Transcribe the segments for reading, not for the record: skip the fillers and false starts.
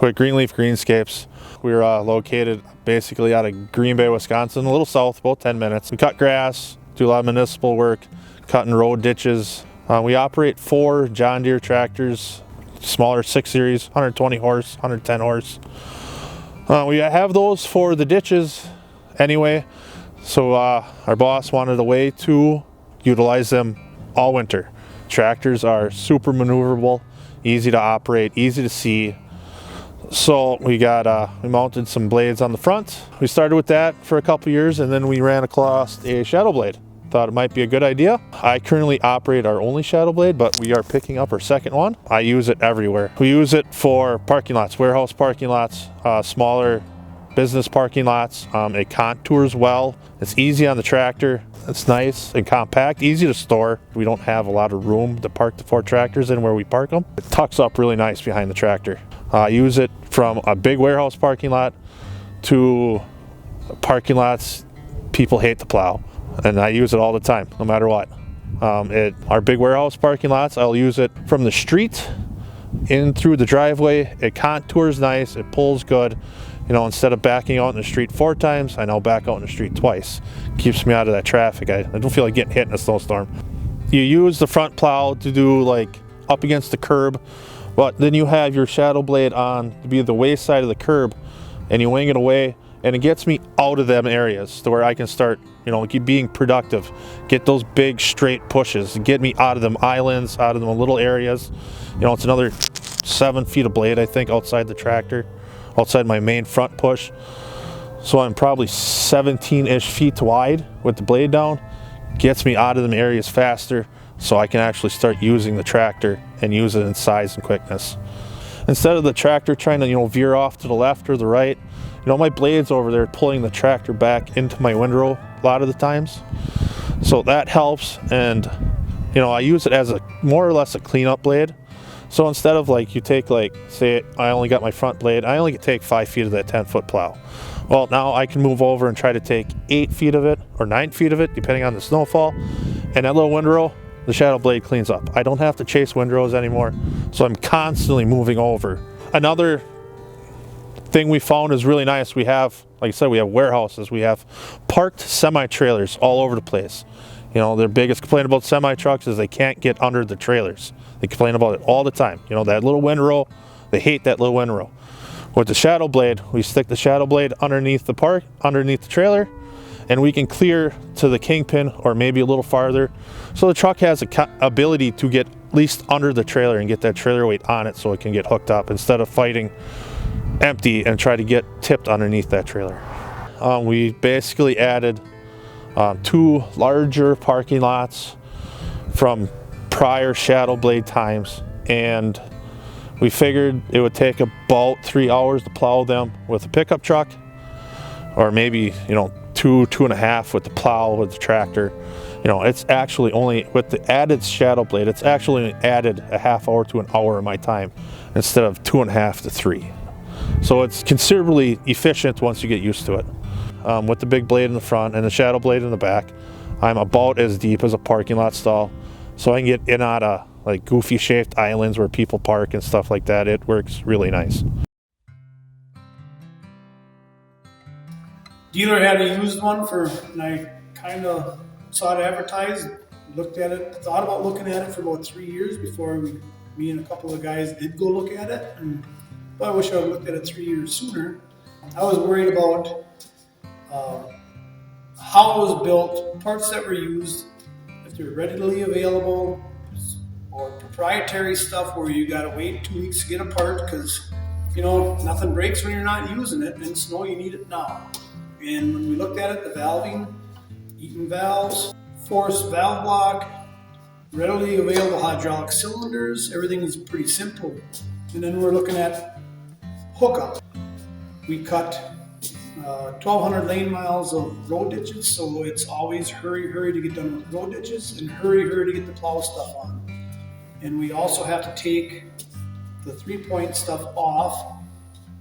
with Greenleaf Greenscapes. We're located basically out of Green Bay, Wisconsin, a little south, about 10 minutes. We cut grass, do a lot of municipal work, cutting road ditches. We operate 4 John Deere tractors, smaller 6 Series, 120 horse, 110 horse. We have those for the ditches anyway, so our boss wanted a way to utilize them all winter. Tractors are super maneuverable, easy to operate, easy to see. So we mounted some blades on the front. We started with that for a couple years, and then we ran across a ShadowBlade. Thought it might be a good idea. I currently operate our only ShadowBlade, but we are picking up our second one. I use it everywhere. We use it for parking lots, warehouse parking lots, smaller business parking lots. It contours well. It's easy on the tractor. It's nice and compact, easy to store. We don't have a lot of room to park the 4 tractors in where we park them. It tucks up really nice behind the tractor. I use it from a big warehouse parking lot to parking lots people hate to plow. And I use it all the time, no matter what. Our big warehouse parking lots, I'll use it from the street in through the driveway. It contours nice, it pulls good. You know, instead of backing out in the street 4 times, I now back out in the street twice. Keeps me out of that traffic. I don't feel like getting hit in a snowstorm. You use the front plow to do like up against the curb, but then you have your ShadowBlade on to be the waist side of the curb, and you wing it away, and it gets me out of them areas to where I can start, you know, keep being productive, get those big straight pushes, get me out of them islands, out of them little areas. You know, it's another 7 feet of blade, I think, outside the tractor, outside my main front push. So I'm probably 17-ish feet wide with the blade down. Gets me out of them areas faster, so I can actually start using the tractor and use it in size and quickness. Instead of the tractor trying to, you know, veer off to the left or the right, you know, my blade's over there pulling the tractor back into my windrow a lot of the times. So that helps, and, you know, I use it as a more or less a cleanup blade. So instead of like, you take like, say I only got my front blade, I only can take 5 feet of that 10-foot plow. Well, now I can move over and try to take 8 feet of it or 9 feet of it, depending on the snowfall. And that little windrow, the ShadowBlade cleans up. I don't have to chase windrows anymore, so I'm constantly moving over. Another thing we found is really nice. We have, like I said, we have warehouses. We have parked semi-trailers all over the place. You know, their biggest complaint about semi-trucks is they can't get under the trailers. They complain about it all the time. You know, that little windrow, they hate that little windrow. With the ShadowBlade, we stick the ShadowBlade underneath the trailer, and we can clear to the kingpin or maybe a little farther. So the truck has the ability to get at least under the trailer and get that trailer weight on it so it can get hooked up instead of fighting empty and try to get tipped underneath that trailer. We basically added 2 larger parking lots from prior ShadowBlade times, and we figured it would take about 3 hours to plow them with a pickup truck, or maybe, you know, 2.5 with the plow with the tractor. You know, it's actually only with the added ShadowBlade, it's actually added a half hour to an hour of my time instead of 2.5 to 3. So it's considerably efficient once you get used to it. With the big blade in the front and the ShadowBlade in the back, I'm about as deep as a parking lot stall, so I can get in and out of like goofy shaped islands where people park and stuff like that. It works really nice. Dealer had a used one and I kind of saw it advertised, looked at it, thought about looking at it for about 3 years before me and a couple of guys did go look at it. But I wish I would looked at it 3 years sooner. I was worried about how it was built, parts that were used, if they're readily available, or proprietary stuff where you gotta wait 2 weeks to get a part because, you know, nothing breaks when you're not using it, and in snow you need it now. And when we looked at it, the valving, Eaton valves, forced valve block, readily available hydraulic cylinders, everything is pretty simple. And then we're looking at hookup. We cut 1,200 lane miles of road ditches, so it's always hurry to get done with road ditches and hurry to get the plow stuff on. And we also have to take the 3-point stuff off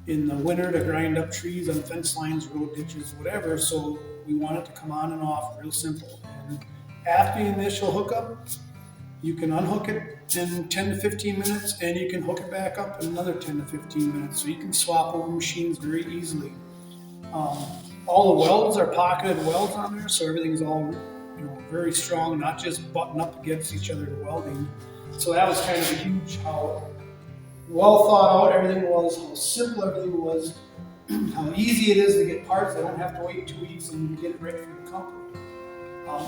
in the winter to grind up trees on fence lines, road ditches, whatever. So we want it to come on and off real simple. And after the initial hookup, You can unhook it in 10 to 15 minutes, and you can hook it back up in another 10 to 15 minutes. So you can swap over machines very easily. All the welds are pocketed welds on there, so everything's all very strong, not just button up against each other to welding. So that was kind of a huge how well thought out everything was, how simple everything was, how easy it is to get parts. I don't have to wait 2 weeks and get it right from the company.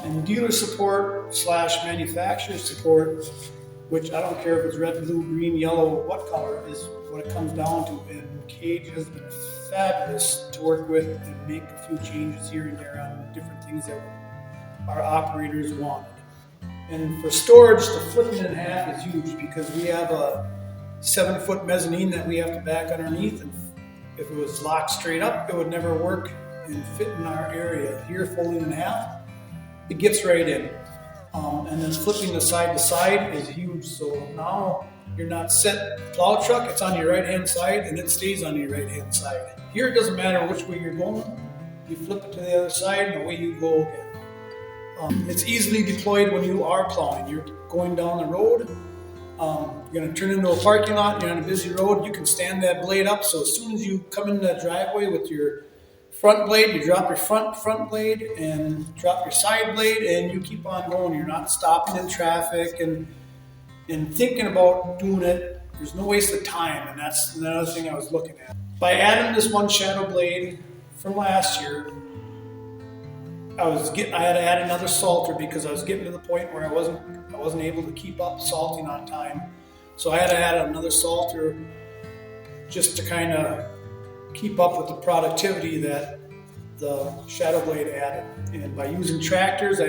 And dealer support / manufacturer support, which I don't care if it's red, blue, green, yellow, what color, is what it comes down to. And Cage has been fabulous to work with and make a few changes here and there on different things that our operators wanted. And for storage, the flipping it in half is huge because we have a 7-foot mezzanine that we have to back underneath, and if it was locked straight up, it would never work and fit in our area. Here, folding in half, it gets right in. And then flipping the side to side is huge. So now you're not set plow truck, it's on your right hand side and it stays on your right hand side. Here it doesn't matter which way you're going, you flip it to the other side and away you go again. It's easily deployed when you are plowing. You're going down the road, you're going to turn into a parking lot, you're on a busy road, you can stand that blade up, so as soon as you come into that driveway with your front blade, you drop your front blade and drop your side blade, and you keep on going. You're not stopping in traffic and thinking about doing it. There's no waste of time, and that's another thing I was looking at. By adding this one ShadowBlade from last year, I had to add another salter because I was getting to the point where I wasn't able to keep up salting on time. So I had to add another salter just to kind of keep up with the productivity that the ShadowBlade added. And by using tractors,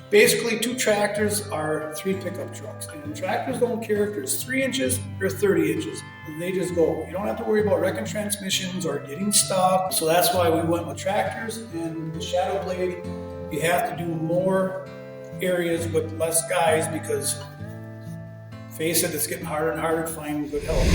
basically 2 tractors are 3 pickup trucks. And tractors don't care if there's 3 inches or 30 inches. They just go. You don't have to worry about wrecking transmissions or getting stuck. So that's why we went with tractors. And the ShadowBlade, you have to do more areas with less guys because, face it, it's getting harder and harder to find good help.